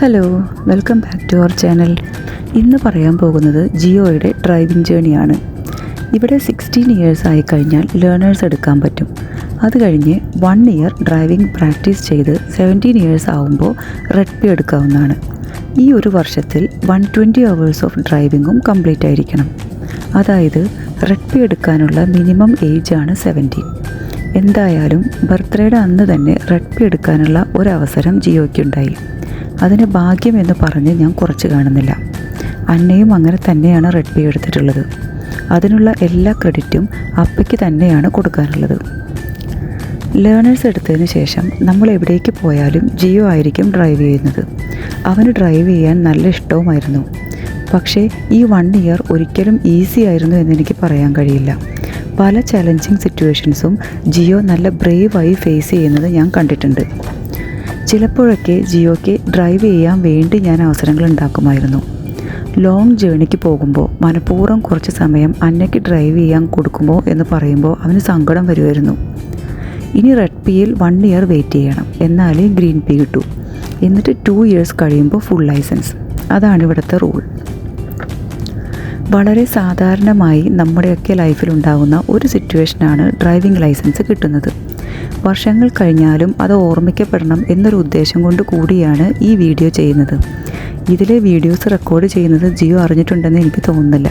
Hello, welcome back to our channel. ഇന്ന് പറയാൻ പോകുന്നത് ജിയോയുടെ ഡ്രൈവിംഗ് ജേണിയാണ്. ഇവിടെ 16 ഇയേഴ്സ് ആയി കഴിഞ്ഞാൽ ലേണേഴ്സ് എടുക്കാൻ പറ്റും. അത് കഴിഞ്ഞ് 1 ഇയർ ഡ്രൈവിംഗ് പ്രാക്ടീസ് ചെയ്ത് 17 ഇയേഴ്സ് ആവുമ്പോൾ റെഡ് പി എടുക്കാവുന്നതാണ്. ഈ ഒരു വർഷത്തിൽ 120 hours ഓഫ് ഡ്രൈവിങ്ങും കംപ്ലീറ്റ് ആയിരിക്കണം. അതായത് റെഡ് പി എടുക്കാനുള്ള മിനിമം ഏജാണ് 17. എന്തായാലും ബർത്ത്ഡേയുടെ അന്ന് തന്നെ റെഡ് പി എടുക്കാനുള്ള ഒരവസരം ജിയോയ്ക്കുണ്ടായി. അതിന് ഭാഗ്യമെന്ന് പറഞ്ഞ് ഞാൻ കുറച്ച് കാണുന്നില്ല. അന്നയും അങ്ങനെ തന്നെയാണ് റെഡ് പി എടുത്തിട്ടുള്ളത്. അതിനുള്ള എല്ലാ ക്രെഡിറ്റും അപ്പയ്ക്ക് തന്നെയാണ് കൊടുക്കാനുള്ളത്. ലേണേഴ്സ് എടുത്തതിന് ശേഷം നമ്മൾ എവിടേക്ക് പോയാലും ജിയോ ആയിരിക്കും ഡ്രൈവ് ചെയ്യുന്നത്. അവന് ഡ്രൈവ് ചെയ്യാൻ നല്ല ഇഷ്ടവുമായിരുന്നു. പക്ഷേ ഈ 1 ഇയർ ഒരിക്കലും ഈസി ആയിരുന്നു എന്നെനിക്ക് പറയാൻ കഴിയില്ല. പല ചലഞ്ചിങ് സിറ്റുവേഷൻസും ജിയോ നല്ല ബ്രേവായി ഫേസ് ചെയ്യുന്നത് ഞാൻ കണ്ടിട്ടുണ്ട്. ചിലപ്പോഴൊക്കെ ജിയോയ്ക്ക് ഡ്രൈവ് ചെയ്യാൻ വേണ്ടി ഞാൻ അവസരങ്ങൾ ഉണ്ടാക്കുമായിരുന്നു. ലോങ് ജേണിക്ക് പോകുമ്പോൾ മനഃപൂർവ്വം കുറച്ച് സമയം അന്നയ്ക്ക് ഡ്രൈവ് ചെയ്യാൻ കൊടുക്കുമോ എന്ന് പറയുമ്പോൾ അവന് സങ്കടം വരുമായിരുന്നു. ഇനി റെഡ് പിയിൽ 1 ഇയർ വെയിറ്റ് ചെയ്യണം, എന്നാലേ ഗ്രീൻ പി കിട്ടൂ. എന്നിട്ട് 2 ഇയേഴ്സ് കഴിയുമ്പോൾ ഫുൾ ലൈസൻസ്. അതാണ് ഇവിടുത്തെ റൂൾ. വളരെ സാധാരണമായി നമ്മുടെയൊക്കെ ലൈഫിലുണ്ടാകുന്ന ഒരു സിറ്റുവേഷനാണ് ഡ്രൈവിംഗ് ലൈസൻസ് കിട്ടുന്നത്. വർഷങ്ങൾ കഴിഞ്ഞാലും അത് ഓർമ്മിക്കപ്പെടണം എന്നൊരു ഉദ്ദേശം കൊണ്ട് കൂടിയാണ് ഈ വീഡിയോ ചെയ്യുന്നത്. ഇതിലെ വീഡിയോസ് റെക്കോർഡ് ചെയ്യുന്നത് ജിയോ അറിഞ്ഞിട്ടുണ്ടെന്ന് എനിക്ക് തോന്നുന്നില്ല.